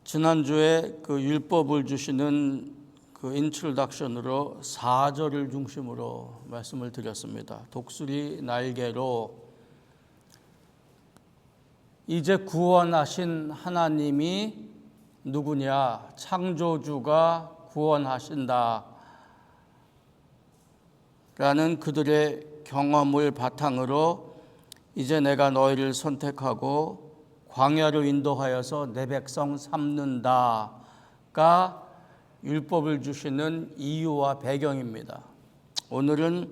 지난주에 그 율법을 주시는 그 인트로덕션으로 4절을 중심으로 말씀을 드렸습니다. 독수리 날개로 이제 구원하신 하나님이 누구냐? 창조주가 구원하신다 라는 그들의 경험을 바탕으로 이제 내가 너희를 선택하고 광야로 인도하여서 내 백성 삼는다가 율법을 주시는 이유와 배경입니다. 오늘은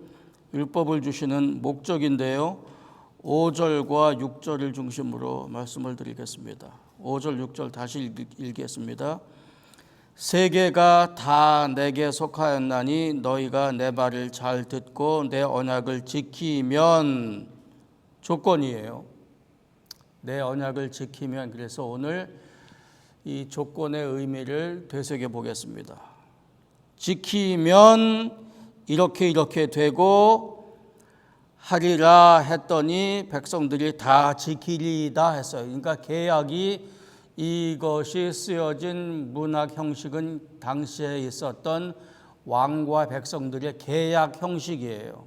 율법을 주시는 목적인데요, 5절과 6절을 중심으로 말씀을 드리겠습니다. 5절 6절 다시 읽겠습니다. 세계가 다 내게 속하였나니 너희가 내 말을 잘 듣고 내 언약을 지키면, 조건이에요. 내 언약을 지키면. 그래서 오늘 이 조건의 의미를 되새겨 보겠습니다. 지키면 이렇게 되고 하리라 했더니 백성들이 다 지키리다 했어요. 그러니까 계약이, 이것이 쓰여진 문학 형식은 당시에 있었던 왕과 백성들의 계약 형식이에요.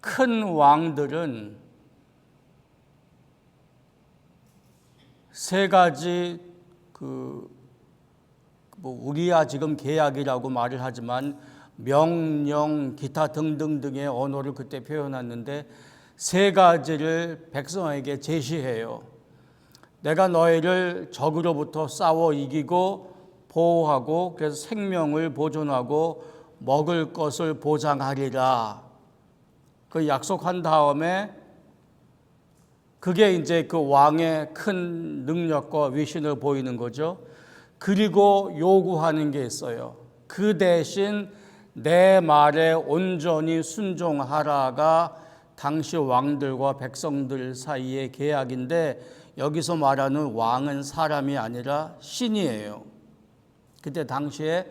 큰 왕들은 세 가지 우리야 지금 계약이라고 말을 하지만 명령, 기타 등등등의 언어를 그때 표현했는데 세 가지를 백성에게 제시해요. 내가 너희를 적으로부터 싸워 이기고 보호하고, 그래서 생명을 보존하고 먹을 것을 보장하리라. 그 약속한 다음에 그게 이제 그 왕의 큰 능력과 위신을 보이는 거죠. 그리고 요구하는 게 있어요. 그 대신 내 말에 온전히 순종하라가 당시 왕들과 백성들 사이의 계약인데, 여기서 말하는 왕은 사람이 아니라 신이에요. 그때 당시에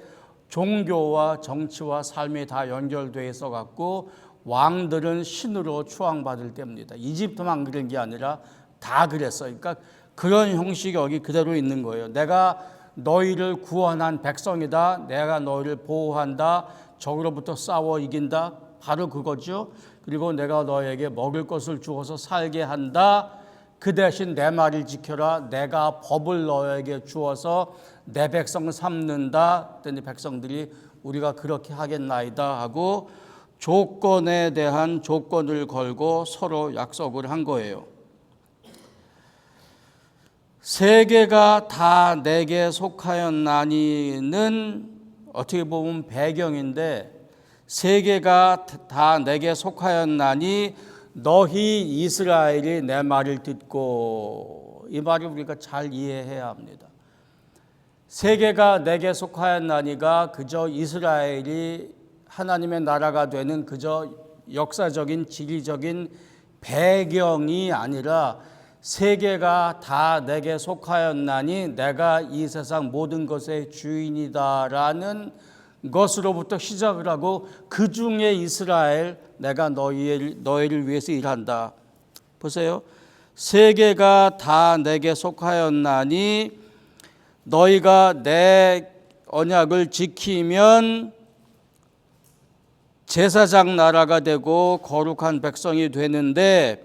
종교와 정치와 삶이 다 연결되어 있어 갖고 왕들은 신으로 추앙받을 때입니다. 이집트만 그런 게 아니라 다 그랬어요. 그러니까 그런 형식이 여기 그대로 있는 거예요. 내가 너희를 구원한 백성이다. 내가 너희를 보호한다. 적으로부터 싸워 이긴다. 바로 그거죠. 그리고 내가 너에게 먹을 것을 주어서 살게 한다. 그 대신 내 말을 지켜라. 내가 법을 너에게 주어서 내 백성을 삼는다. 그랬더니 백성들이 우리가 그렇게 하겠나이다 하고 조건에 대한 조건을 걸고 서로 약속을 한 거예요. 세계가 다 내게 속하였나니는 어떻게 보면 배경인데, 세계가 다 내게 속하였나니 너희 이스라엘이 내 말을 듣고, 이 말을 우리가 잘 이해해야 합니다. 세계가 내게 속하였나니가 그저 이스라엘이 하나님의 나라가 되는 그저 역사적인 지리적인 배경이 아니라, 세계가 다 내게 속하였나니 내가 이 세상 모든 것의 주인이다라는 것으로부터 시작을 하고, 그 중에 이스라엘, 내가 너희를 위해서 일한다. 보세요. 세계가 다 내게 속하였나니 너희가 내 언약을 지키면 제사장 나라가 되고 거룩한 백성이 되는데,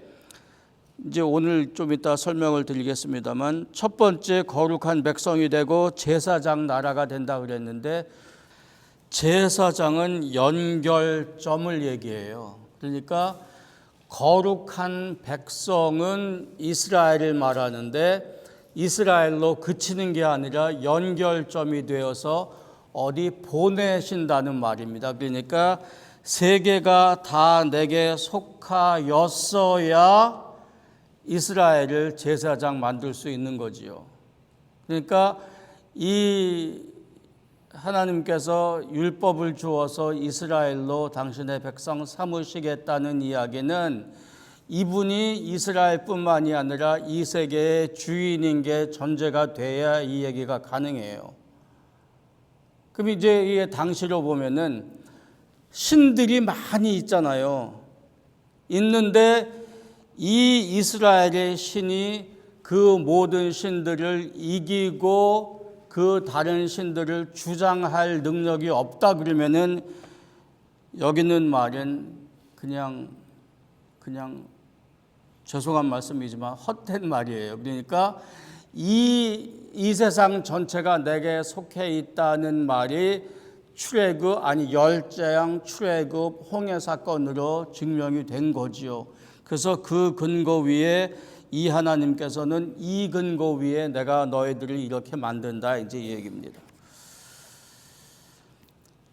이제 오늘 좀 이따 설명을 드리겠습니다만, 첫 번째 거룩한 백성이 되고 제사장 나라가 된다 그랬는데, 제사장은 연결점을 얘기해요. 그러니까 거룩한 백성은 이스라엘을 말하는데, 이스라엘로 그치는 게 아니라 연결점이 되어서 어디 보내신다는 말입니다. 그러니까 세계가 다 내게 속하였어야 이스라엘을 제사장 만들 수 있는 거지요. 그러니까 이 하나님께서 율법을 주어서 이스라엘로 당신의 백성 삼으시겠다는 이야기는 이분이 이스라엘뿐만이 아니라 이 세계의 주인인 게 전제가 돼야 이 얘기가 가능해요. 그럼 이제 이 당시로 보면은 신들이 많이 있잖아요. 있는데 이 이스라엘의 신이 그 그 모든 신들을 이기고 그 다른 신들을 주장할 능력이 없다 그러면은 여기 있는 말은 그냥 죄송한 말씀이지만 헛된 말이에요. 그러니까 이 세상 전체가 내게 속해 있다는 말이 열재앙, 출애굽, 홍해 사건으로 증명이 된 거지요. 그래서 그 근거 위에 이 하나님께서는 이 근거 위에 내가 너희들을 이렇게 만든다 이제 이 얘기입니다.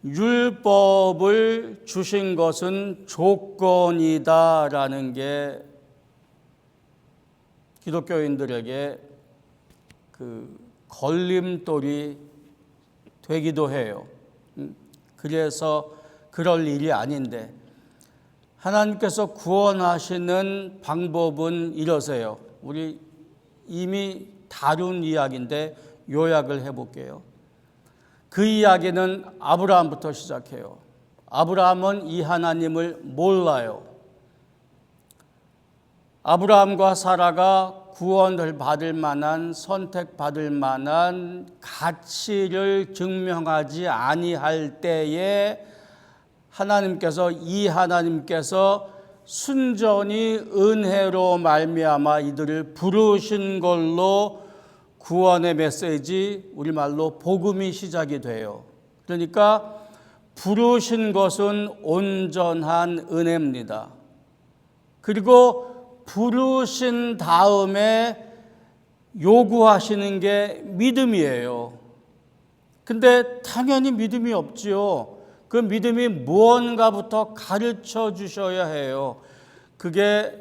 율법을 주신 것은 조건이다라는 게 기독교인들에게 그 걸림돌이 되기도 해요. 그래서 그럴 일이 아닌데 하나님께서 구원하시는 방법은 이러세요. 우리 이미 다룬 이야기인데 요약을 해볼게요. 그 이야기는 아브라함부터 시작해요. 아브라함은 이 하나님을 몰라요. 아브라함과 사라가 구원을 받을 만한, 선택받을 만한 가치를 증명하지 아니할 때에 이 하나님께서 순전히 은혜로 말미암아 이들을 부르신 걸로 구원의 메시지, 우리말로 복음이 시작이 돼요. 그러니까 부르신 것은 온전한 은혜입니다. 그리고 부르신 다음에 요구하시는 게 믿음이에요. 근데 당연히 믿음이 없지요. 그 믿음이 무언가부터 가르쳐 주셔야 해요. 그게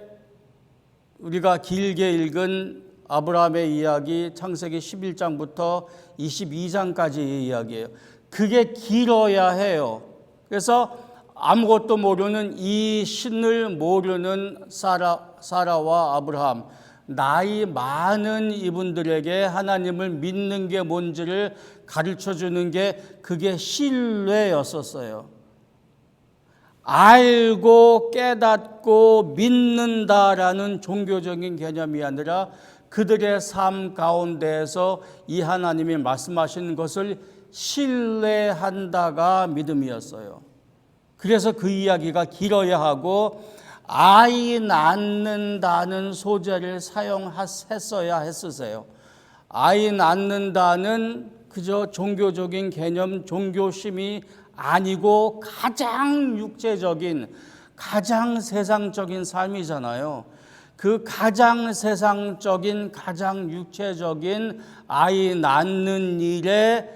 우리가 길게 읽은 아브라함의 이야기 창세기 11장부터 22장까지의 이야기예요. 그게 길어야 해요. 그래서 아무것도 모르는 이 신을 모르는 사라와 아브라함, 나이 많은 이분들에게 하나님을 믿는 게 뭔지를 가르쳐 주는 게 그게 신뢰였었어요. 알고 깨닫고 믿는다라는 종교적인 개념이 아니라 그들의 삶 가운데에서 이 하나님이 말씀하시는 것을 신뢰한다가 믿음이었어요. 그래서 그 이야기가 길어야 하고 아이 낳는다는 소재를 사용했어야 했으세요. 아이 낳는다는 그저 종교적인 개념, 종교심이 아니고 가장 육체적인, 가장 세상적인 삶이잖아요. 그 가장 세상적인, 가장 육체적인 아이 낳는 일에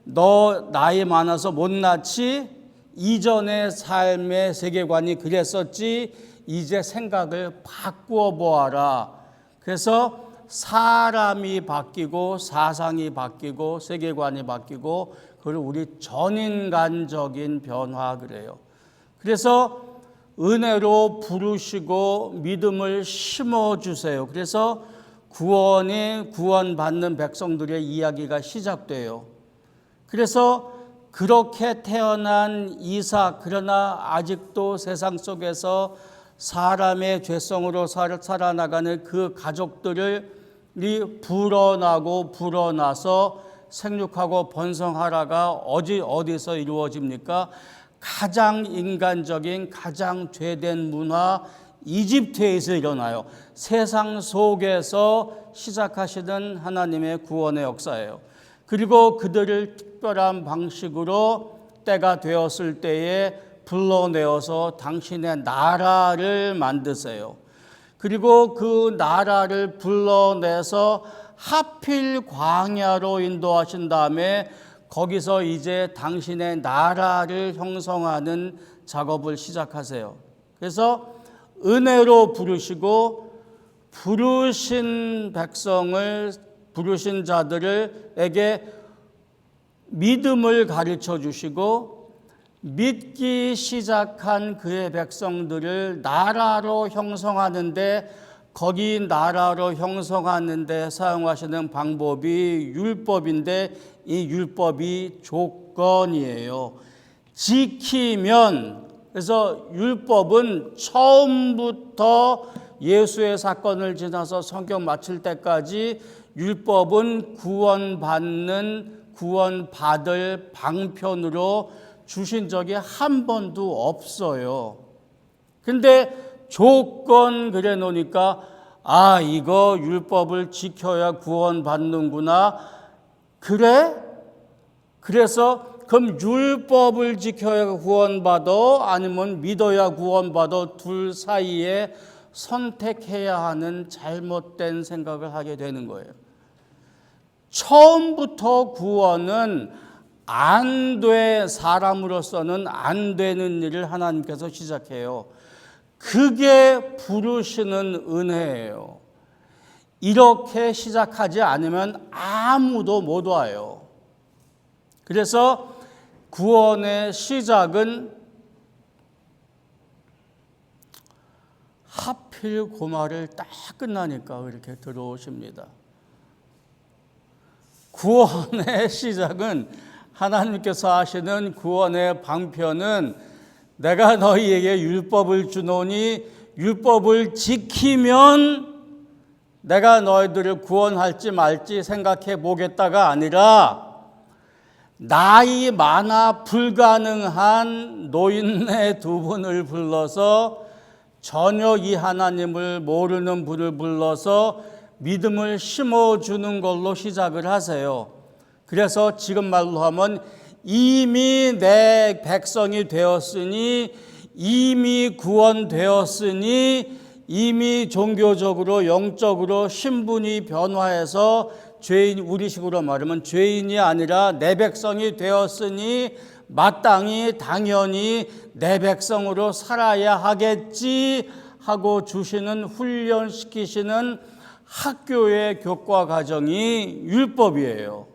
너 나이 많아서 못 낳지? 이전의 삶의 세계관이 그랬었지? 이제 생각을 바꾸어 보아라. 그래서 사람이 바뀌고 사상이 바뀌고 세계관이 바뀌고 그걸 우리 전인간적인 변화 그래요. 그래서 은혜로 부르시고 믿음을 심어주세요. 그래서 구원받는 백성들의 이야기가 시작돼요. 그래서 그렇게 태어난 이삭, 그러나 아직도 세상 속에서 사람의 죄성으로 살아나가는 그 가족들이 불어나서 생육하고 번성하라가 어디서 이루어집니까? 가장 인간적인, 가장 죄된 문화 이집트에서 일어나요. 세상 속에서 시작하시는 하나님의 구원의 역사예요. 그리고 그들을 특별한 방식으로 때가 되었을 때에 불러내어서 당신의 나라를 만드세요. 그리고 그 나라를 불러내서 하필 광야로 인도하신 다음에 거기서 이제 당신의 나라를 형성하는 작업을 시작하세요. 그래서 은혜로 부르시고 부르신 자들에게 믿음을 가르쳐 주시고 믿기 시작한 그의 백성들을 나라로 형성하는데 거기 나라로 형성하는데 사용하시는 방법이 율법인데 이 율법이 조건이에요. 지키면, 그래서 율법은 처음부터 예수의 사건을 지나서 성경 마칠 때까지 율법은 구원받을 방편으로 주신 적이 한 번도 없어요. 근데 조건 그래 놓으니까 이거 율법을 지켜야 구원받는구나. 그래? 그래서 그럼 율법을 지켜야 구원받아? 아니면 믿어야 구원받아? 둘 사이에 선택해야 하는 잘못된 생각을 하게 되는 거예요. 처음부터 구원은 사람으로서는 안 되는 일을 하나님께서 시작해요. 그게 부르시는 은혜예요. 이렇게 시작하지 않으면 아무도 못 와요. 그래서 구원의 시작은 하필 그 말을 딱 끝나니까 이렇게 들어오십니다. 구원의 시작은 하나님께서 하시는 구원의 방편은 내가 너희에게 율법을 주노니 율법을 지키면 내가 너희들을 구원할지 말지 생각해 보겠다가 아니라 나이 많아 불가능한 노인네 두 분을 불러서 전혀 이 하나님을 모르는 분을 불러서 믿음을 심어주는 걸로 시작을 하세요. 그래서 지금 말로 하면 이미 내 백성이 되었으니, 이미 구원되었으니, 이미 종교적으로 영적으로 신분이 변화해서 우리식으로 말하면 죄인이 아니라 내 백성이 되었으니 마땅히 당연히 내 백성으로 살아야 하겠지 하고 주시는, 훈련시키시는 학교의 교과 과정이 율법이에요.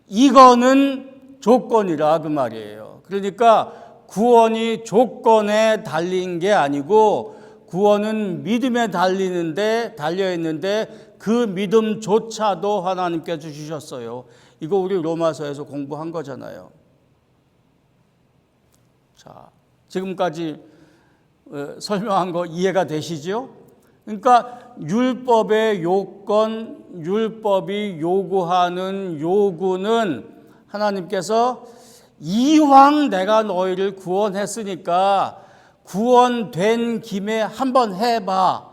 이거는 조건이라 그 말이에요. 그러니까 구원이 조건에 달린 게 아니고 구원은 믿음에 달려있는데 그 믿음조차도 하나님께서 주셨어요. 이거 우리 로마서에서 공부한 거잖아요. 자, 지금까지 설명한 거 이해가 되시죠? 그러니까 율법의 요건, 율법이 요구하는 요구는 하나님께서 이왕 내가 너희를 구원했으니까 구원된 김에 한번 해봐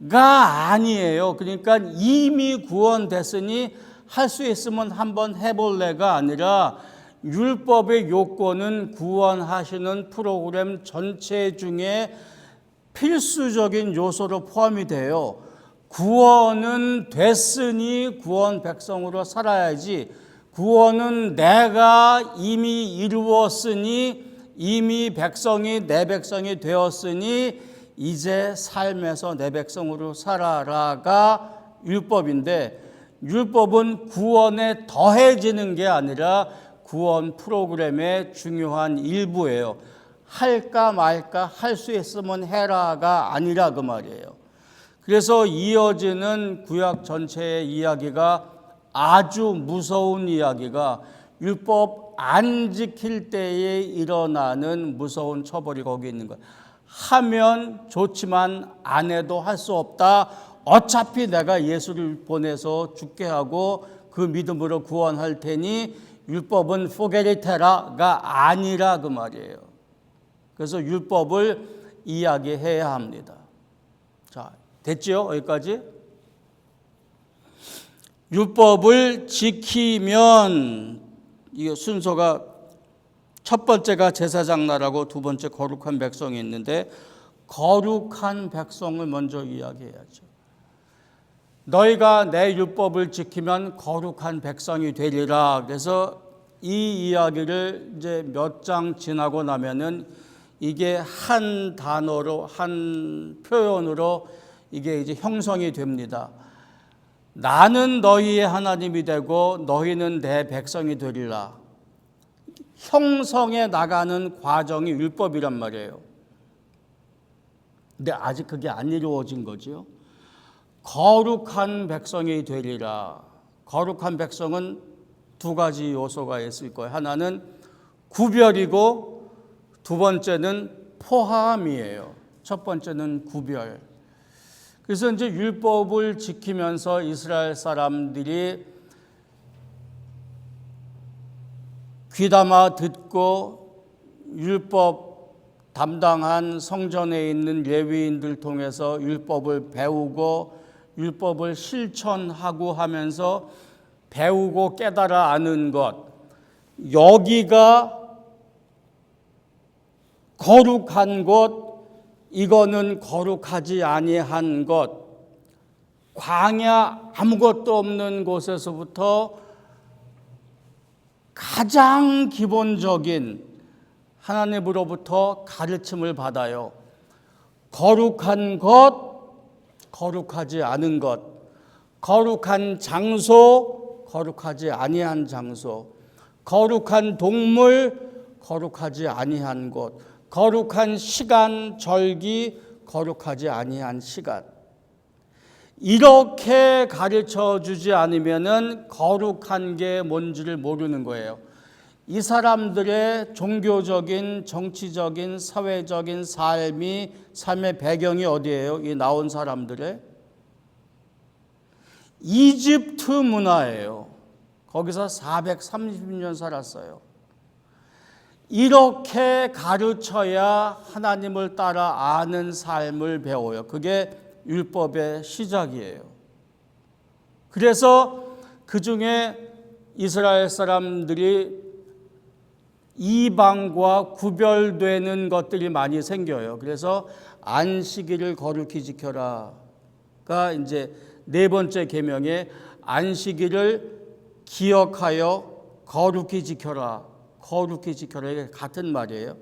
가 아니에요. 그러니까 이미 구원됐으니 할 수 있으면 한번 해볼래가 아니라 율법의 요건은 구원하시는 프로그램 전체 중에 필수적인 요소로 포함이 돼요. 구원은 됐으니 구원 백성으로 살아야지, 구원은 내가 이미 이루었으니, 이미 내 백성이 되었으니 이제 삶에서 내 백성으로 살아라가 율법인데, 율법은 구원에 더해지는 게 아니라 구원 프로그램의 중요한 일부예요. 할까 말까, 할 수 있으면 해라가 아니라 그 말이에요. 그래서 이어지는 구약 전체의 이야기가 아주 무서운 이야기가 율법 안 지킬 때에 일어나는 무서운 처벌이 거기 있는 거예요. 하면 좋지만 안 해도 할 수 없다. 어차피 내가 예수를 보내서 죽게 하고 그 믿음으로 구원할 테니 율법은 forget it 해라가 아니라 그 말이에요. 그래서 율법을 이야기해야 합니다. 자, 됐죠? 여기까지? 율법을 지키면, 이 순서가 첫 번째가 제사장 나라고 두 번째 거룩한 백성이 있는데, 거룩한 백성을 먼저 이야기해야죠. 너희가 내 율법을 지키면 거룩한 백성이 되리라. 그래서 이 이야기를 이제 몇 장 지나고 나면은 이게 한 단어로, 한 표현으로 이게 이제 형성이 됩니다. 나는 너희의 하나님이 되고 너희는 내 백성이 되리라. 형성해 나가는 과정이 율법이란 말이에요. 근데 아직 그게 안 이루어진 거죠. 거룩한 백성이 되리라. 거룩한 백성은 두 가지 요소가 있을 거예요. 하나는 구별이고 두 번째는 포함이에요. 첫 번째는 구별. 그래서 이제 율법을 지키면서 이스라엘 사람들이 귀담아 듣고 율법 담당한 성전에 있는 레위인들 통해서 율법을 배우고 율법을 실천하고 하면서 배우고 깨달아 아는 것, 여기가 거룩한 곳, 이거는 거룩하지 아니한 것, 광야 아무것도 없는 곳에서부터 가장 기본적인 하나님으로부터 가르침을 받아요. 거룩한 것, 거룩하지 않은 것, 거룩한 장소, 거룩하지 아니한 장소, 거룩한 동물, 거룩하지 아니한 곳, 거룩한 시간, 절기, 거룩하지 아니한 시간. 이렇게 가르쳐 주지 않으면은 거룩한 게 뭔지를 모르는 거예요. 이 사람들의 종교적인, 정치적인, 사회적인 삶의 배경이 어디예요? 이 나온 사람들의 이집트 문화예요. 거기서 430년 살았어요. 이렇게 가르쳐야 하나님을 따라 아는 삶을 배워요. 그게 율법의 시작이에요. 그래서 그 중에 이스라엘 사람들이 이방과 구별되는 것들이 많이 생겨요. 그래서 안식일을 거룩히 지켜라가 이제 네 번째 계명에 안식일을 기억하여 거룩히 지켜라. 거룩히 지켜라. 이게 같은 말이에요.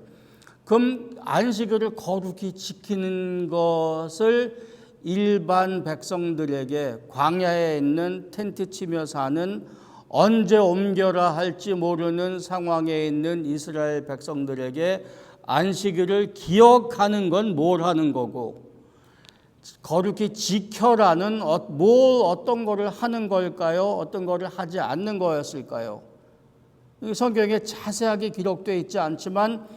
그럼 안식일을 거룩히 지키는 것을 일반 백성들에게 광야에 있는 텐트 치며 사는 언제 옮겨라 할지 모르는 상황에 있는 이스라엘 백성들에게 안식일을 기억하는 건 뭘 하는 거고 거룩히 지켜라는 어떤 거를 하는 걸까요? 어떤 거를 하지 않는 거였을까요? 성경에 자세하게 기록되어 있지 않지만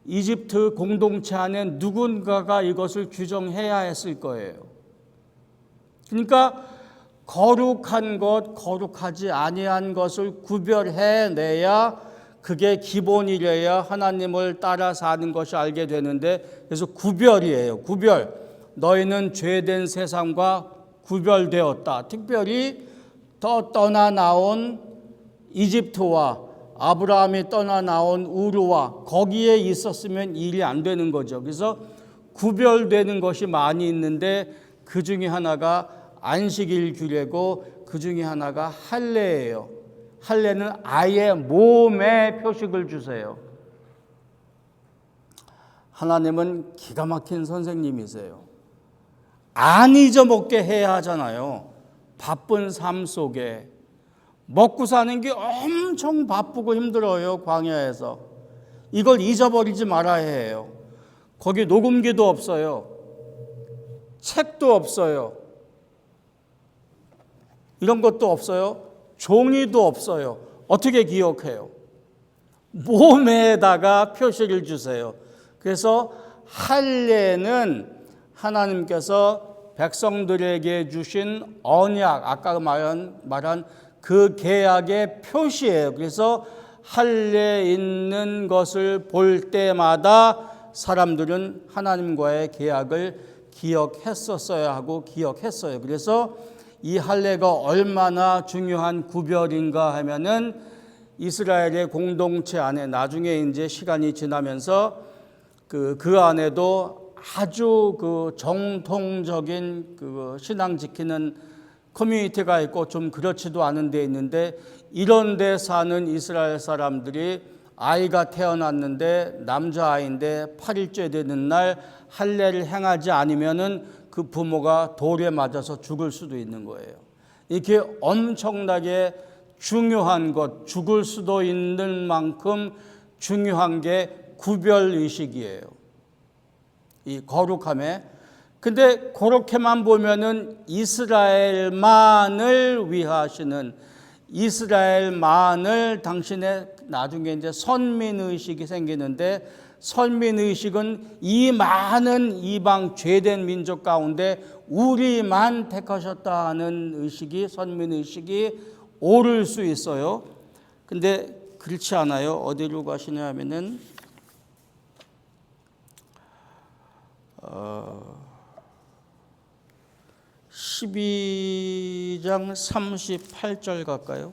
이집트 공동체 안에 누군가가 이것을 규정해야 했을 거예요. 그러니까 거룩한 것, 거룩하지 아니한 것을 구별해내야 그게 기본이래야 하나님을 따라 사는 것이 알게 되는데, 그래서 구별이에요. 구별. 너희는 죄된 세상과 구별되었다. 특별히 떠나 나온 이집트와 아브라함이 떠나 나온 우르와 거기에 있었으면 일이 안 되는 거죠. 그래서 구별되는 것이 많이 있는데 그 중에 하나가 안식일 규례고 그 중에 하나가 할례예요. 할례는 아예 몸에 표식을 주세요. 하나님은 기가 막힌 선생님이세요. 안 잊어먹게 해야 하잖아요. 바쁜 삶 속에 먹고 사는 게 엄청 바쁘고 힘들어요. 광야에서 이걸 잊어버리지 말아야 해요. 거기 녹음기도 없어요. 책도 없어요. 이런 것도 없어요. 종이도 없어요. 어떻게 기억해요? 몸에다가 표시를 주세요. 그래서 할례는 하나님께서 백성들에게 주신 언약, 아까 말한 그 계약의 표시예요. 그래서 할례 있는 것을 볼 때마다 사람들은 하나님과의 계약을 기억했었어야 하고 기억했어요. 그래서 이 할례가 얼마나 중요한 구별인가 하면은 이스라엘의 공동체 안에 나중에 이제 시간이 지나면서 그 안에도 아주 그 정통적인 그 신앙 지키는 커뮤니티가 있고 좀 그렇지도 않은 데 있는데, 이런 데 사는 이스라엘 사람들이 아이가 태어났는데 남자아이인데 8일째 되는 날 할례를 행하지 않으면은 그 부모가 돌에 맞아서 죽을 수도 있는 거예요. 이렇게 엄청나게 중요한 것, 죽을 수도 있는 만큼 중요한 게 구별의식이에요. 이 거룩함에. 근데 그렇게만 보면은 이스라엘만을 위하시는, 이스라엘만을 당신의 나중에 이제 선민의식이 생기는데, 선민의식은 이 많은 이방 죄된 민족 가운데 우리만 택하셨다 하는 의식이, 선민의식이 옳을 수 있어요. 근데 그렇지 않아요. 어디로 가시냐 하면은 12장 38절 갈까요?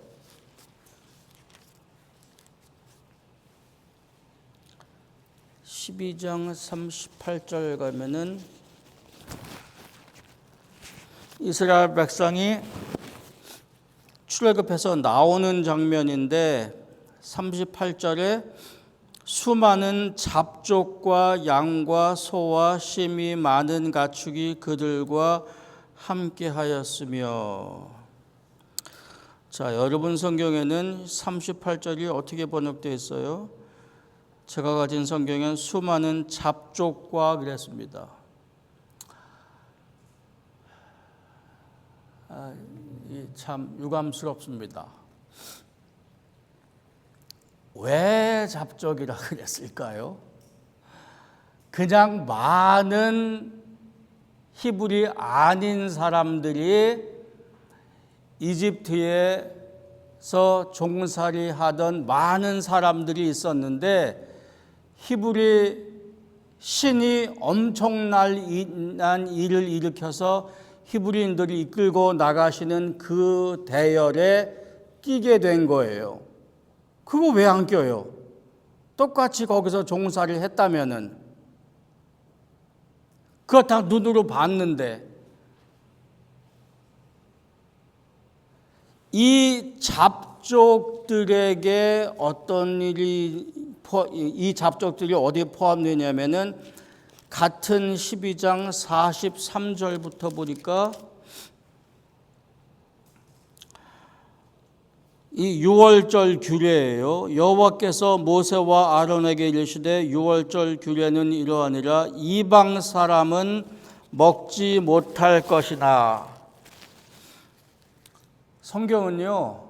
12장 38절 가면은 이스라엘 백성이 출애굽해서 나오는 장면인데 38절에 수많은 잡족과 양과 소와 심이 많은 가축이 그들과 함께 하였으며. 자, 여러분 성경에는 38절이 어떻게 번역되어 있어요? 제가 가진 성경엔 수많은 잡족과 그랬습니다. 참 유감스럽습니다. 왜 잡족이라 그랬을까요? 그냥 많은 히브리 아닌 사람들이 이집트에서 종살이 하던 많은 사람들이 있었는데 히브리 신이 엄청난 일을 일으켜서 히브리인들이 이끌고 나가시는 그 대열에 끼게 된 거예요. 그거 왜 안 껴요? 똑같이 거기서 종살이를 했다면은, 그거 다 눈으로 봤는데, 이 잡족들에게 어떤 일이, 이 잡족들이 어디에 포함되냐면은 같은 12장 43절부터 보니까 이 유월절 규례예요. 여호와께서 모세와 아론에게 이르시되 유월절 규례는 이러하니라. 이방 사람은 먹지 못할 것이나. 성경은요,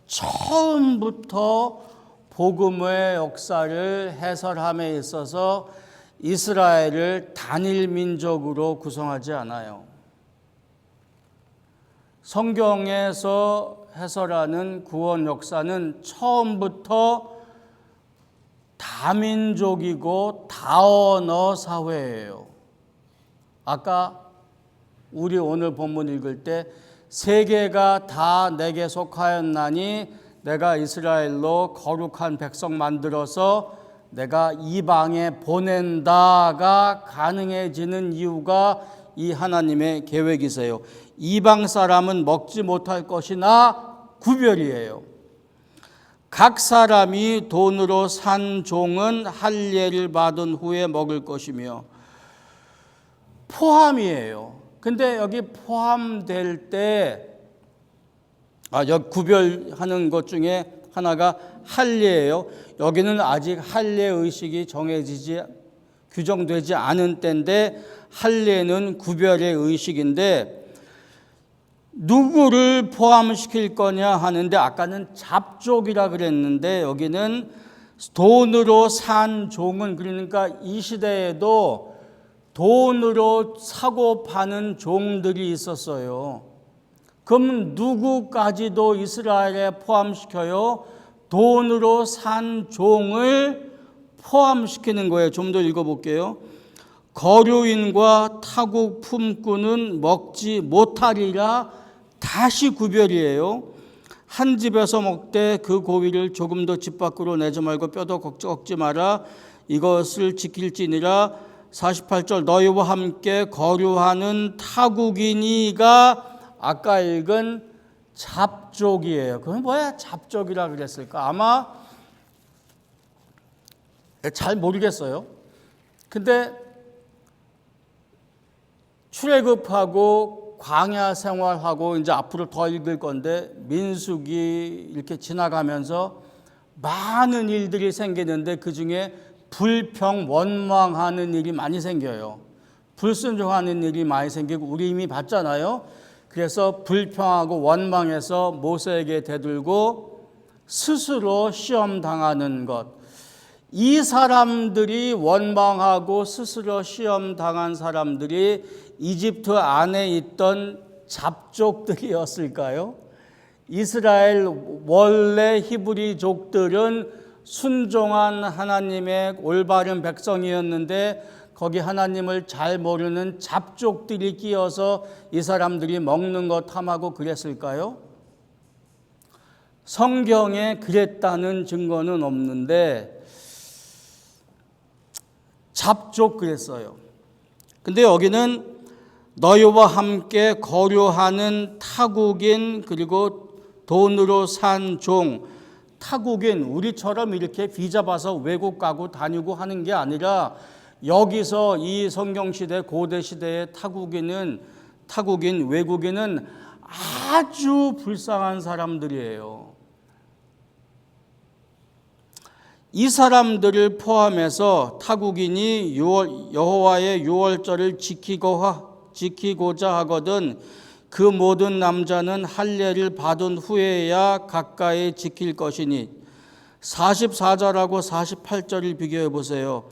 처음부터 복음의 역사를 해설함에 있어서 이스라엘을 단일 민족으로 구성하지 않아요. 성경에서 해설하는 구원 역사는 처음부터 다민족이고 다언어 사회예요. 아까 우리 오늘 본문 읽을 때 세계가 다 내게 속하였나니 내가 이스라엘로 거룩한 백성 만들어서 내가 이방에 보낸다가 가능해지는 이유가 이 하나님의 계획이세요. 이방 사람은 먹지 못할 것이나 구별이에요. 각 사람이 돈으로 산 종은 할례를 받은 후에 먹을 것이며, 포함이에요. 근데 여기 포함될 때 여기 구별하는 것 중에 하나가 할례예요. 여기는 아직 할례 의식이 규정되지 않은 때인데, 할례는 구별의 의식인데 누구를 포함시킬 거냐 하는데, 아까는 잡족이라 그랬는데 여기는 돈으로 산 종은, 그러니까 이 시대에도 돈으로 사고 파는 종들이 있었어요. 그럼 누구까지도 이스라엘에 포함시켜요? 돈으로 산 종을 포함시키는 거예요. 좀 더 읽어볼게요. 거류인과 타국 품꾼은 먹지 못하리라. 다시 구별이에요. 한 집에서 먹되 그 고기를 조금 더 집 밖으로 내지 말고 뼈도 꺾지 마라. 이것을 지킬지니라. 48절 너희와 함께 거류하는 타국인이가 아까 읽은 잡족이에요. 그건 뭐야? 잡족이라 그랬을까? 아마 잘 모르겠어요. 근데 출애굽하고 광야 생활하고 이제 앞으로 더 읽을 건데, 민수기 이렇게 지나가면서 많은 일들이 생기는데 그 중에 불평 원망하는 일이 많이 생겨요. 불순종하는 일이 많이 생기고 우리 이미 봤잖아요. 그래서 불평하고 원망해서 모세에게 대들고 스스로 시험 당하는 것, 이 사람들이 원망하고 스스로 시험 당한 사람들이 이집트 안에 있던 잡족들이었을까요? 이스라엘 원래 히브리족들은 순종한 하나님의 올바른 백성이었는데 거기 하나님을 잘 모르는 잡족들이 끼어서 이 사람들이 먹는 거 탐하고 그랬을까요? 성경에 그랬다는 증거는 없는데 잡족 그랬어요. 근데 여기는 너희와 함께 거류하는 타국인 그리고 돈으로 산 종, 타국인 우리처럼 이렇게 비잡아서 외국 가고 다니고 하는 게 아니라 여기서 이 성경시대 고대시대의 타국인 외국인은 아주 불쌍한 사람들이에요. 이 사람들을 포함해서 타국인이 여호와의 유월절을 지키고자 하거든 그 모든 남자는 할례를 받은 후에야 가까이 지킬 것이니 44절하고 48절을 비교해 보세요.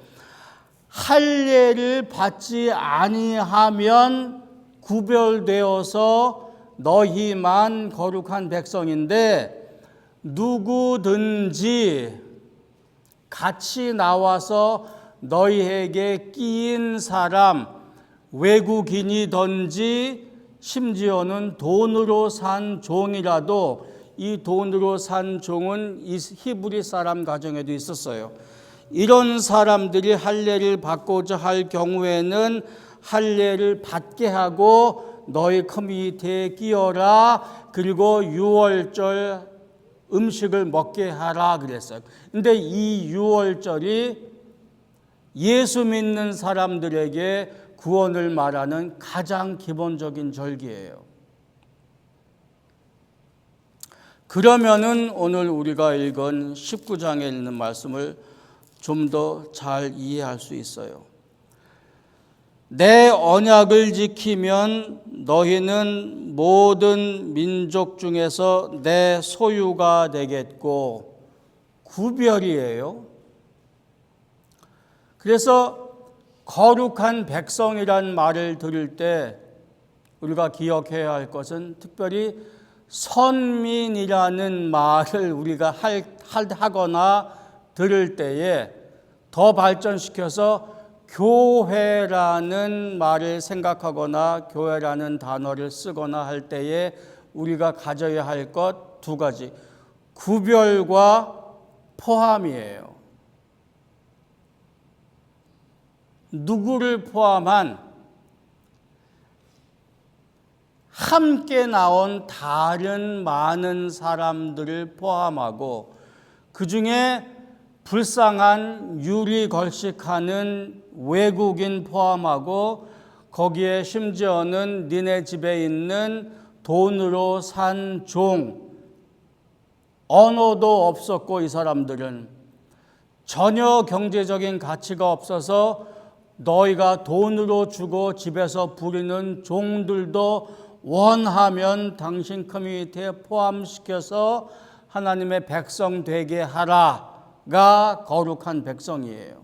할례를 받지 아니하면 구별되어서 너희만 거룩한 백성인데 누구든지 같이 나와서 너희에게 끼인 사람 외국인이든지 심지어는 돈으로 산 종이라도 이 돈으로 산 종은 이 히브리 사람 가정에도 있었어요. 이런 사람들이 할례를 받고자 할 경우에는 할례를 받게 하고 너희 커뮤니티에 끼어라 그리고 유월절 음식을 먹게 하라 그랬어요. 근데 이 유월절이 예수 믿는 사람들에게 구원을 말하는 가장 기본적인 절기예요. 그러면은 오늘 우리가 읽은 19장에 있는 말씀을 좀 더 잘 이해할 수 있어요. 내 언약을 지키면 너희는 모든 민족 중에서 내 소유가 되겠고, 구별이에요. 그래서 거룩한 백성이란 말을 들을 때 우리가 기억해야 할 것은 특별히 선민이라는 말을 우리가 하거나 들을 때에 더 발전시켜서 교회라는 말을 생각하거나 교회라는 단어를 쓰거나 할 때에 우리가 가져야 할 것 두 가지, 구별과 포함이에요. 누구를 포함한 함께 나온 다른 많은 사람들을 포함하고 그 중에 불쌍한 유리걸식하는 외국인 포함하고 거기에 심지어는 니네 집에 있는 돈으로 산 종, 언어도 없었고 이 사람들은 전혀 경제적인 가치가 없어서 너희가 돈으로 주고 집에서 부리는 종들도 원하면 당신 커뮤니티에 포함시켜서 하나님의 백성 되게 하라가 거룩한 백성이에요.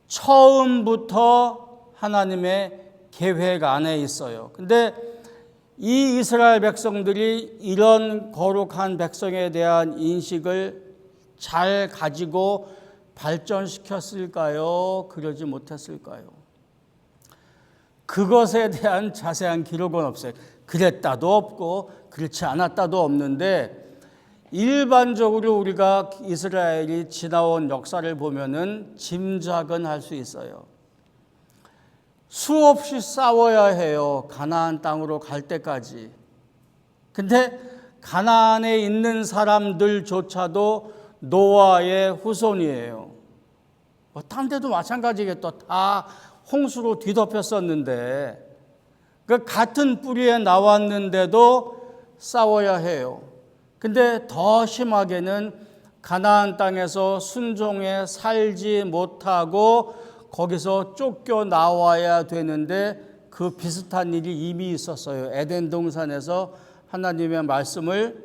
처음부터 하나님의 계획 안에 있어요. 근데 이 이스라엘 백성들이 이런 거룩한 백성에 대한 인식을 잘 가지고 발전시켰을까요? 그러지 못했을까요? 그것에 대한 자세한 기록은 없어요. 그랬다도 없고 그렇지 않았다도 없는데 일반적으로 우리가 이스라엘이 지나온 역사를 보면은 짐작은 할 수 있어요. 수없이 싸워야 해요. 가나안 땅으로 갈 때까지. 근데 가나안에 있는 사람들조차도 노아의 후손이에요. 딴 데도 마찬가지겠죠. 다 홍수로 뒤덮였었는데 그 같은 뿌리에 나왔는데도 싸워야 해요. 근데 더 심하게는 가나안 땅에서 순종에 살지 못하고 거기서 쫓겨 나와야 되는데 그 비슷한 일이 이미 있었어요. 에덴 동산에서 하나님의 말씀을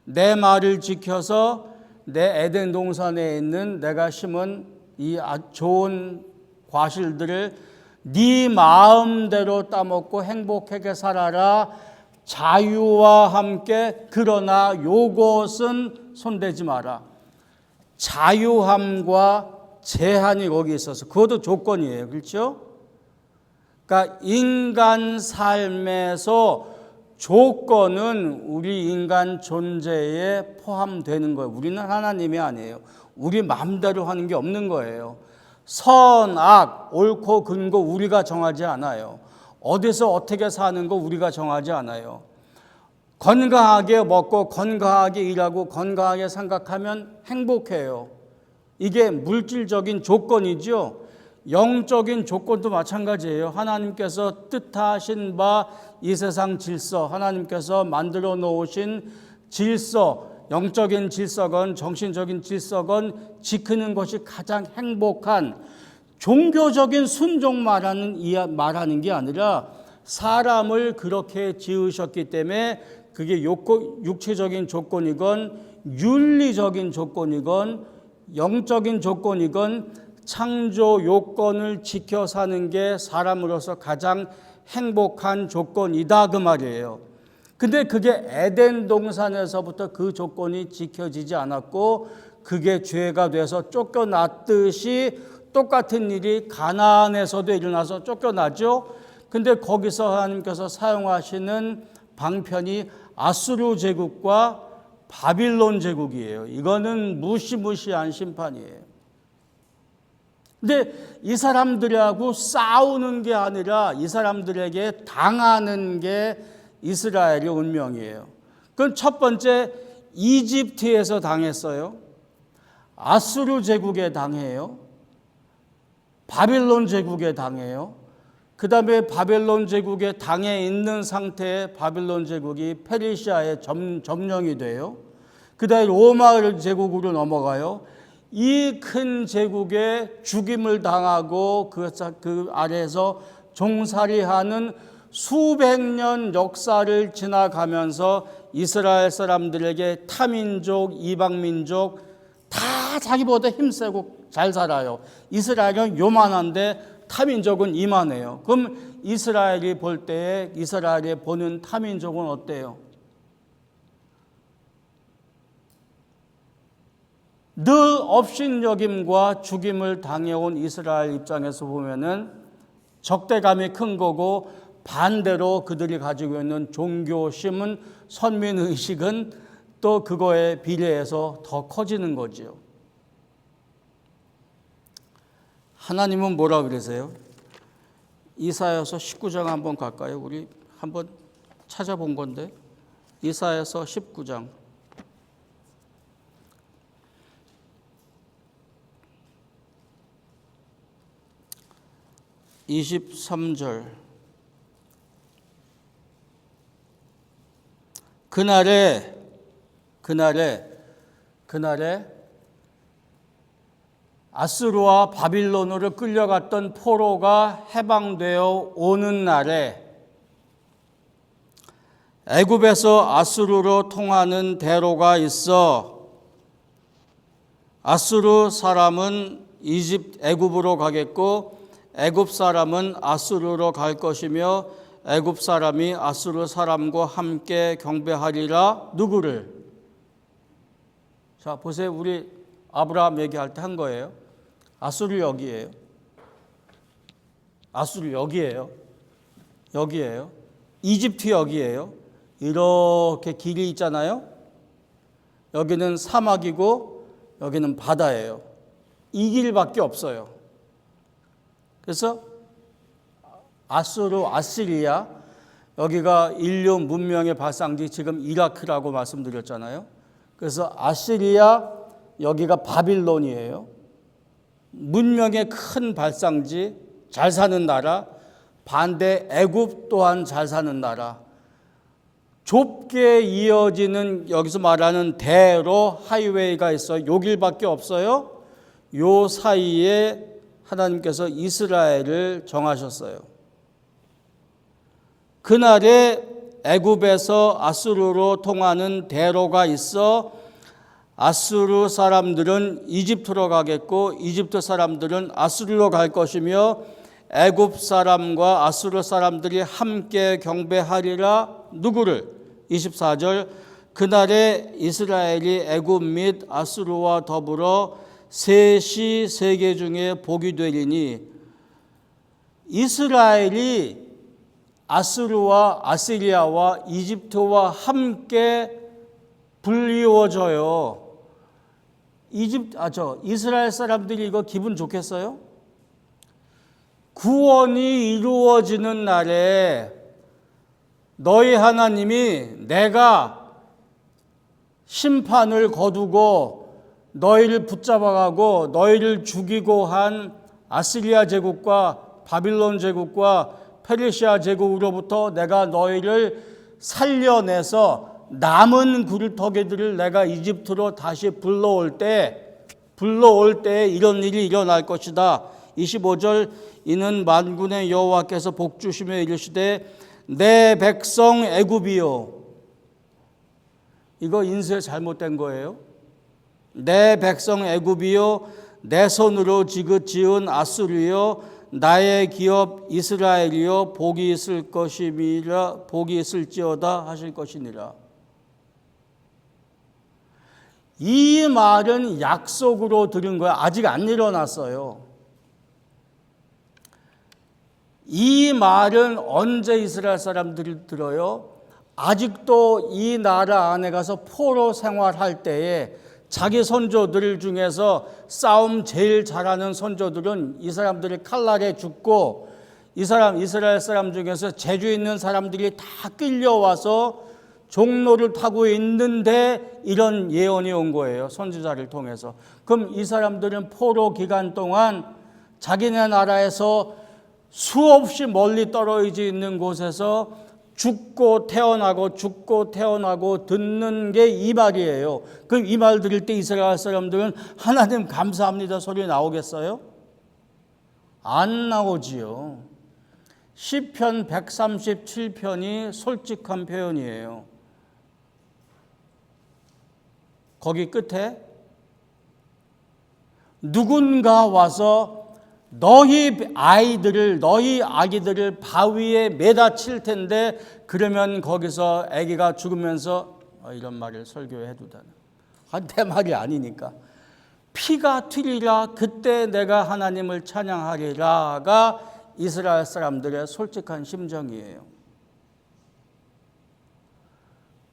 내 말을 지켜서 내 에덴 동산에 있는 내가 심은 이 좋은 과실들을 네 마음대로 따먹고 행복하게 살아라. 자유와 함께 그러나 요것은 손대지 마라. 자유함과 제한이 거기 있어서 그것도 조건이에요. 그렇죠? 그러니까 인간 삶에서 조건은 우리 인간 존재에 포함되는 거예요. 우리는 하나님이 아니에요. 우리 마음대로 하는 게 없는 거예요. 선, 악, 옳고 그른 거 우리가 정하지 않아요. 어디서 어떻게 사는 거 우리가 정하지 않아요. 건강하게 먹고 건강하게 일하고 건강하게 생각하면 행복해요. 이게 물질적인 조건이죠. 영적인 조건도 마찬가지예요. 하나님께서 뜻하신 바 이 세상 질서, 하나님께서 만들어 놓으신 질서, 영적인 질서건 정신적인 질서건 지키는 것이 가장 행복한, 종교적인 순종 말하는 게 아니라 사람을 그렇게 지으셨기 때문에 그게 육체적인 조건이건 윤리적인 조건이건 영적인 조건이건 창조 요건을 지켜 사는 게 사람으로서 가장 행복한 조건이다 그 말이에요. 근데 그게 에덴 동산에서부터 그 조건이 지켜지지 않았고 그게 죄가 돼서 쫓겨났듯이 똑같은 일이 가나안에서도 일어나서 쫓겨나죠. 근데 거기서 하나님께서 사용하시는 방편이 아수르 제국과 바빌론 제국이에요. 이거는 무시무시한 심판이에요. 근데 이 사람들하고 싸우는 게 아니라 이 사람들에게 당하는 게 이스라엘의 운명이에요. 그건 첫 번째 이집트에서 당했어요. 아수르 제국에 당해요. 바빌론 제국에 당해요. 그 다음에 바빌론 제국에 당해 있는 상태에 바빌론 제국이 페르시아의 점령이 돼요. 그 다음에 로마 제국으로 넘어가요. 이 큰 제국에 죽임을 당하고 그 아래에서 종살이하는 수백 년 역사를 지나가면서 이스라엘 사람들에게 타민족, 이방민족 다 자기보다 힘세고 잘 살아요. 이스라엘은 요만한데 타민족은 이만해요. 그럼 이스라엘이 볼 때에 이스라엘이 보는 타민족은 어때요? 늘 업신여김과 죽임을 당해온 이스라엘 입장에서 보면은 적대감이 큰 거고 반대로 그들이 가지고 있는 종교심은 선민의식은 또 그거에 비례해서 더 커지는 거지요. 하나님은 뭐라 그러세요? 이사야서 19장 한번 갈까요? 우리 한번 찾아본 건데 이사야서 19장 23절 그날에 아수르와 바빌론으로 끌려갔던 포로가 해방되어 오는 날에 애굽에서 아수르로 통하는 대로가 있어 아수르 사람은 애굽으로 가겠고 애굽 사람은 아수르로 갈 것이며 애굽 사람이 아수르 사람과 함께 경배하리라. 누구를? 자, 보세요. 우리 아브라함 얘기할 때 한 거예요. 아수르 여기예요. 아수르 여기예요. 여기예요. 이집트 여기예요. 이렇게 길이 있잖아요. 여기는 사막이고 여기는 바다예요. 이 길밖에 없어요. 그래서 아시리아 여기가 인류 문명의 발상지 지금 이라크라고 말씀드렸잖아요. 그래서 아시리아 여기가 바빌론이에요. 문명의 큰 발상지, 잘 사는 나라. 반대 애굽 또한 잘 사는 나라. 좁게 이어지는 여기서 말하는 대로 하이웨이가 있어요. 요 길밖에 없어요. 요 사이에 하나님께서 이스라엘을 정하셨어요. 그날에 애굽에서 아수르로 통하는 대로가 있어 아수르 사람들은 이집트로 가겠고 이집트 사람들은 아수르로 갈 것이며 애굽 사람과 아수르 사람들이 함께 경배하리라. 누구를? 24절 그날에 이스라엘이 애굽 및 아수르와 더불어 셋이 세계 중에 복이 되리니. 이스라엘이 아수르와 아시리아와 이집트와 함께 불리워져요. 이스라엘 사람들이 이거 기분 좋겠어요? 구원이 이루어지는 날에 너희 하나님이 내가 심판을 거두고 너희를 붙잡아가고 너희를 죽이고 한 아시리아 제국과 바빌론 제국과 페르시아 제국으로부터 내가 너희를 살려내서 남은 굴터기들을 내가 이집트로 다시 불러올 때 이런 일이 일어날 것이다. 25절 이는 만군의 여호와께서 복주시며 이르시되 내 백성 애굽이요. 이거 인쇄 잘못된 거예요. 내 백성 애굽이요 내 손으로 지은 아수르요 나의 기업 이스라엘이요 복이 있을 것임이라 복이 있을지어다 하실 것이니라. 이 말은 약속으로 들은 거야. 아직 안 일어났어요. 이 말은 언제 이스라엘 사람들이 들어요? 아직도 이 나라 안에 가서 포로 생활할 때에 자기 선조들 중에서 싸움 제일 잘하는 선조들은 이 사람들이 칼날에 죽고 이스라엘 사람 중에서 재주 있는 사람들이 다 끌려와서 종로를 타고 있는데 이런 예언이 온 거예요. 선지자를 통해서. 그럼 이 사람들은 포로 기간 동안 자기네 나라에서 수없이 멀리 떨어져 있는 곳에서 죽고 태어나고 듣는 게 이 말이에요. 그럼 이 말 들을 때 이스라엘 사람들은 하나님 감사합니다 소리 나오겠어요? 안 나오지요. 시편 137편이 솔직한 표현이에요. 거기 끝에 누군가 와서 너희 아기들을 바위에 매다 칠 텐데 그러면 거기서 아기가 죽으면서 이런 말을 설교해도 되나? 내 말이 아니니까. 피가 튀리라 그때 내가 하나님을 찬양하리라가 이스라엘 사람들의 솔직한 심정이에요.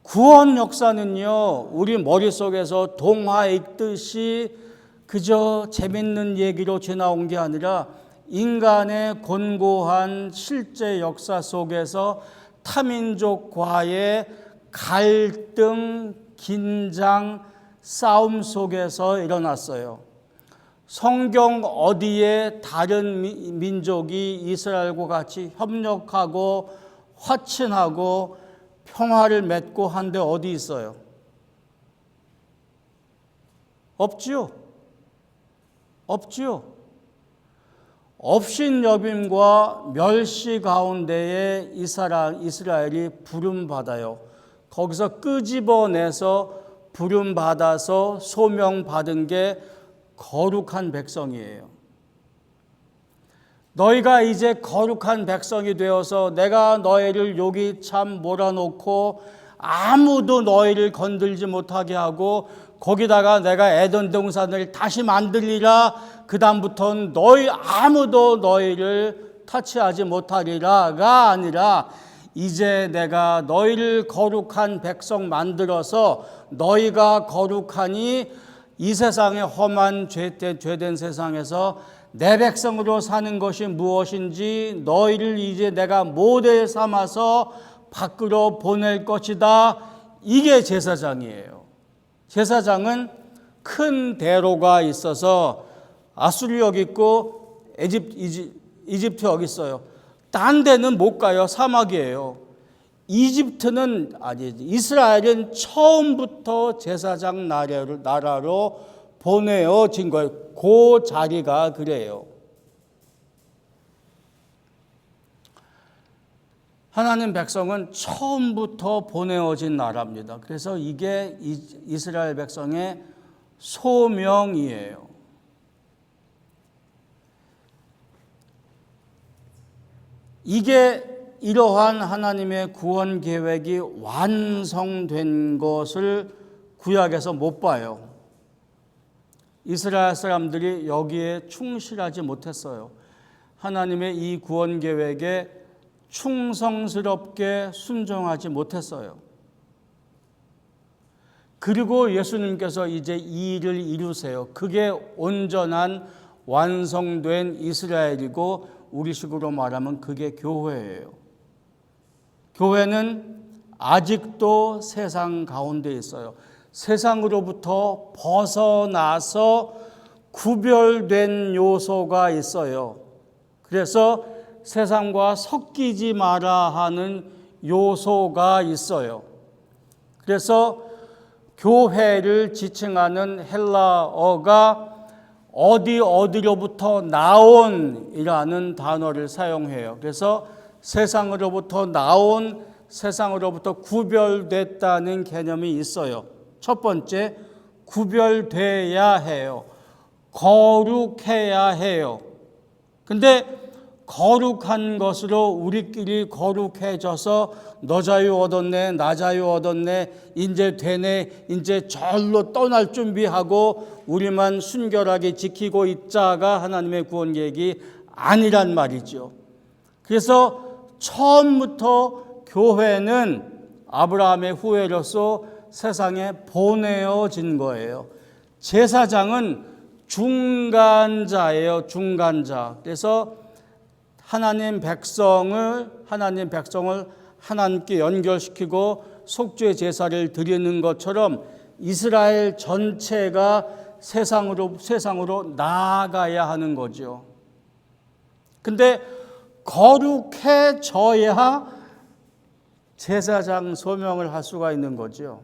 구원 역사는요, 우리 머릿속에서 동화 읽듯이 그저 재밌는 얘기로 지나온 게 아니라 인간의 곤고한 실제 역사 속에서 타민족과의 갈등, 긴장, 싸움 속에서 일어났어요. 성경 어디에 다른 민족이 이스라엘과 같이 협력하고 화친하고 평화를 맺고 한 데 어디 있어요? 없지요. 업신여김과 멸시 가운데에 이스라엘이 부름받아요. 거기서 끄집어내서 부름받아서 소명받은 게 거룩한 백성이에요. 너희가 이제 거룩한 백성이 되어서 내가 너희를 여기 참 몰아놓고 아무도 너희를 건들지 못하게 하고 거기다가 내가 에덴 동산을 다시 만들리라. 그 다음부터는 아무도 너희를 터치하지 못하리라가 아니라 이제 내가 너희를 거룩한 백성 만들어서 너희가 거룩하니 이 세상의 험한 죄된 세상에서 내 백성으로 사는 것이 무엇인지 너희를 이제 내가 모델 삼아서 밖으로 보낼 것이다. 이게 제사장이에요. 제사장은 큰 대로가 있어서 아수르 여기 있고 이집트 여기 있어요. 딴 데는 못 가요. 사막이에요. 이스라엘은 처음부터 제사장 나라로 보내어진 거예요. 그 자리가 그래요. 하나님 백성은 처음부터 보내어진 나라입니다. 그래서 이게 이스라엘 백성의 소명이에요. 이게 이러한 하나님의 구원 계획이 완성된 것을 구약에서 못 봐요. 이스라엘 사람들이 여기에 충실하지 못했어요. 하나님의 이 구원 계획에 충성스럽게 순종하지 못했어요. 그리고 예수님께서 이제 이 일을 이루세요. 그게 온전한 완성된 이스라엘이고 우리식으로 말하면 그게 교회예요. 교회는 아직도 세상 가운데 있어요. 세상으로부터 벗어나서 구별된 요소가 있어요. 그래서 세상과 섞이지 마라 하는 요소가 있어요. 그래서 교회를 지칭하는 헬라어가 어디로부터 나온이라는 단어를 사용해요. 그래서 세상으로부터 나온, 세상으로부터 구별됐다는 개념이 있어요. 첫 번째, 구별돼야 해요. 거룩해야 해요. 근데 거룩한 것으로 우리끼리 거룩해져서 너 자유 얻었네, 나 자유 얻었네, 이제 되네, 이제 절로 떠날 준비하고 우리만 순결하게 지키고 있자가 하나님의 구원 계획이 아니란 말이죠. 그래서 처음부터 교회는 아브라함의 후예로서 세상에 보내어진 거예요. 제사장은 중간자예요, 중간자. 그래서 하나님 백성을 하나님께 연결시키고 속죄 제사를 드리는 것처럼 이스라엘 전체가 세상으로 나아가야 하는 거죠. 근데 거룩해져야 제사장 소명을 할 수가 있는 거죠.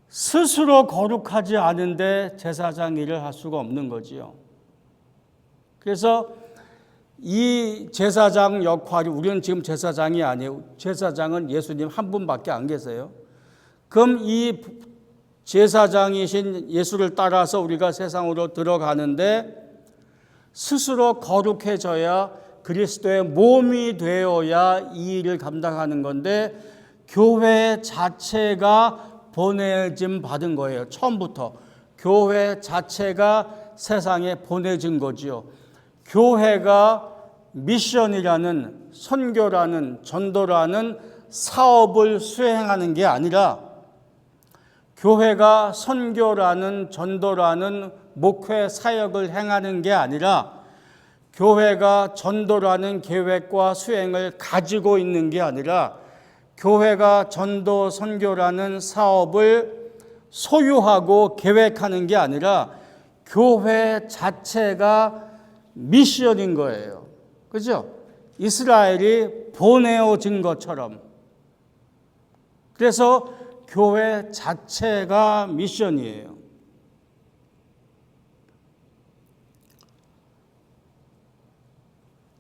스스로 거룩하지 않은데 제사장 일을 할 수가 없는 거지요. 그래서 이 제사장 역할이, 우리는 지금 제사장이 아니에요. 제사장은 예수님 한 분밖에 안 계세요. 그럼 이 제사장이신 예수를 따라서 우리가 세상으로 들어가는데 스스로 거룩해져야 그리스도의 몸이 되어야 이 일을 감당하는 건데 교회 자체가 보내짐 받은 거예요. 처음부터 교회 자체가 세상에 보내진 거지요. 교회가 미션이라는, 선교라는, 전도라는 사업을 수행하는 게 아니라 교회가 선교라는, 전도라는 목회 사역을 행하는 게 아니라 교회가 전도라는 계획과 수행을 가지고 있는 게 아니라 교회가 전도, 선교라는 사업을 소유하고 계획하는 게 아니라 교회 자체가 미션인 거예요. 그죠? 이스라엘이 보내어진 것처럼. 그래서 교회 자체가 미션이에요.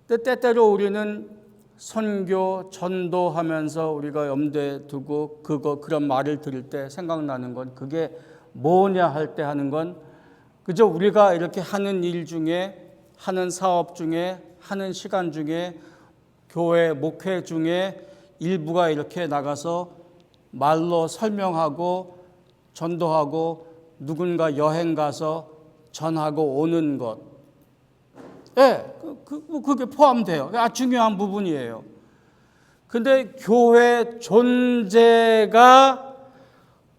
때때로 우리는 선교, 전도하면서 우리가 염두에 두고 그런 말을 들을 때 생각나는 건 그게 뭐냐 할 때 하는 건 그저 우리가 이렇게 하는 일 중에, 하는 사업 중에, 하는 시간 중에, 교회 목회 중에 일부가 이렇게 나가서 말로 설명하고 전도하고 누군가 여행 가서 전하고 오는 것. 그게 포함돼요. 아주 중요한 부분이에요. 근데 교회 존재가,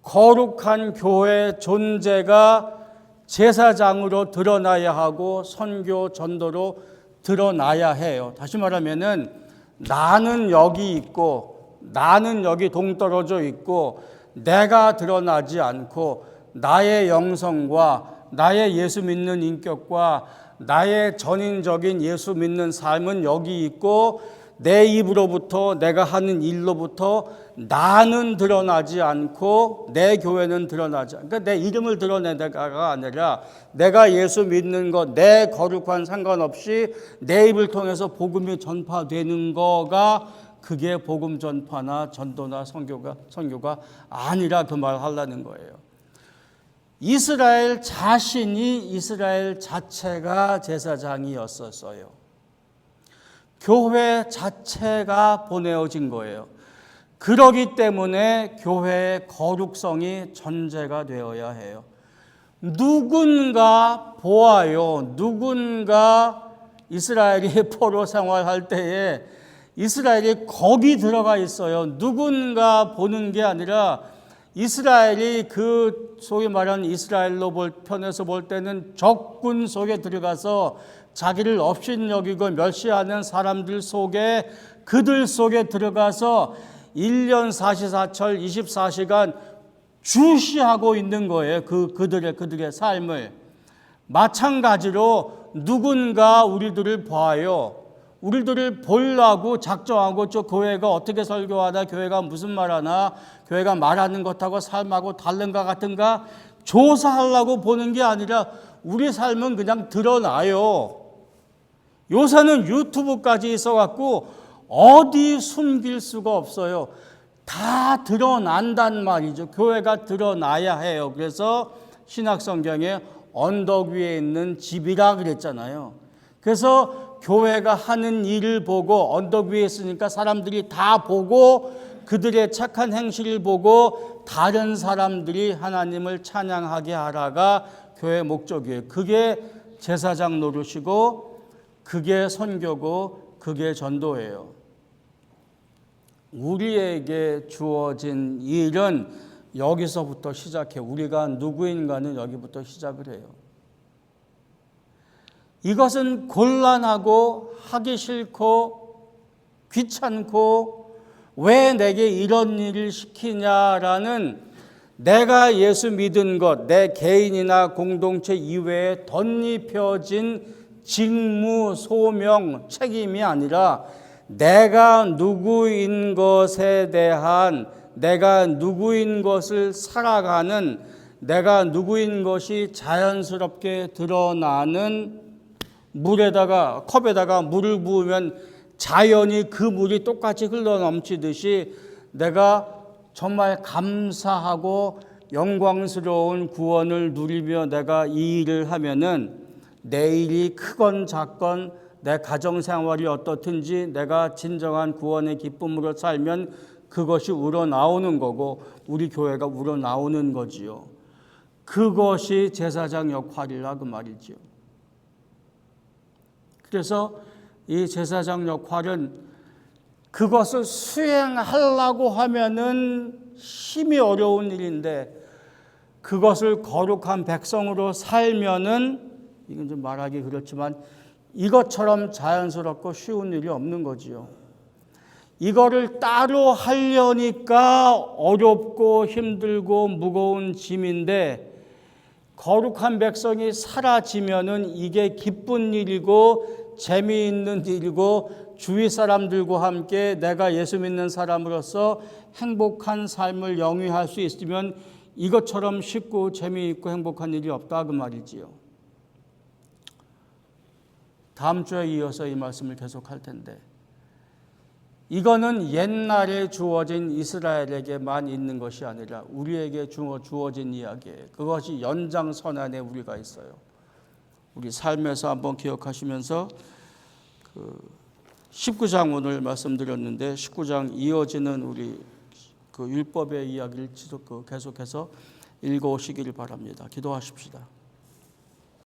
거룩한 교회 존재가 제사장으로 드러나야 하고 선교, 전도로 드러나야 해요. 다시 말하면은 나는 여기 있고 나는 여기 동떨어져 있고 내가 드러나지 않고 나의 영성과 나의 예수 믿는 인격과 나의 전인적인 예수 믿는 삶은 여기 있고 내 입으로부터, 내가 하는 일로부터 나는 드러나지 않고 내 교회는 드러나지 않고, 그러니까 내 이름을 드러내다가 아니라 내가 예수 믿는 것, 내 거룩한 상관없이 내 입을 통해서 복음이 전파되는 거가 그게 복음 전파나 전도나 선교가 아니라 그 말 하려는 거예요. 이스라엘 자신이 이스라엘 자체가 제사장이었었어요. 교회 자체가 보내어진 거예요. 그러기 때문에 교회의 거룩성이 전제가 되어야 해요. 누군가 보아요. 누군가 이스라엘이 포로 생활할 때에 이스라엘이 거기 들어가 있어요. 누군가 보는 게 아니라 이스라엘이 그 소위 말하는 이스라엘로 편에서 볼 때는 적군 속에 들어가서 자기를 업신여기고 멸시하는 사람들 속에, 그들 속에 들어가서 1년 44철 24시간 주시하고 있는 거예요. 그들의 삶을. 마찬가지로 누군가 우리들을 봐요. 우리들을 보려고 작정하고 저 교회가 어떻게 설교하나, 교회가 무슨 말하나, 교회가 말하는 것하고 삶하고 다른가 같은가 조사하려고 보는 게 아니라 우리 삶은 그냥 드러나요. 요새는 유튜브까지 있어갖고 어디 숨길 수가 없어요. 다 드러난단 말이죠. 교회가 드러나야 해요. 그래서 신약성경에 언덕 위에 있는 집이라 그랬잖아요. 그래서 교회가 하는 일을 보고 언덕 위에 있으니까 사람들이 다 보고 그들의 착한 행실을 보고 다른 사람들이 하나님을 찬양하게 하라가 교회의 목적이에요. 그게 제사장 노릇이고 그게 선교고 그게 전도예요. 우리에게 주어진 일은 여기서부터 시작해. 우리가 누구인가는 여기부터 시작을 해요. 이것은 곤란하고 하기 싫고 귀찮고 왜 내게 이런 일을 시키냐라는 내가 예수 믿은 것, 내 개인이나 공동체 이외에 덧입혀진 직무, 소명, 책임이 아니라 내가 누구인 것에 대한, 내가 누구인 것을 살아가는, 내가 누구인 것이 자연스럽게 드러나는, 컵에다가 물을 부으면 자연히 그 물이 똑같이 흘러넘치듯이 내가 정말 감사하고 영광스러운 구원을 누리며 내가 이 일을 하면은 내 일이 크건 작건 내 가정생활이 어떻든지 내가 진정한 구원의 기쁨으로 살면 그것이 우러나오는 거고 우리 교회가 우러나오는 거지요. 그것이 제사장 역할이라 그 말이지요. 그래서 이 제사장 역할은 그것을 수행하려고 하면은 힘이 어려운 일인데 그것을 거룩한 백성으로 살면은 이건 좀 말하기 그렇지만 이것처럼 자연스럽고 쉬운 일이 없는 거지요. 이거를 따로 하려니까 어렵고 힘들고 무거운 짐인데 거룩한 백성이 사라지면은 이게 기쁜 일이고 재미있는 일이고 주위 사람들과 함께 내가 예수 믿는 사람으로서 행복한 삶을 영위할 수 있으면 이것처럼 쉽고 재미있고 행복한 일이 없다 그 말이지요. 다음 주에 이어서 이 말씀을 계속할 텐데 이거는 옛날에 주어진 이스라엘에게만 있는 것이 아니라 우리에게 주어진 이야기예요. 그것이 연장선안에 우리가 있어요. 우리 삶에서 한번 기억하시면서 19장 오늘 말씀드렸는데 19장 이어지는 우리 그 율법의 이야기를 계속해서 읽어오시기를 바랍니다. 기도하십시다.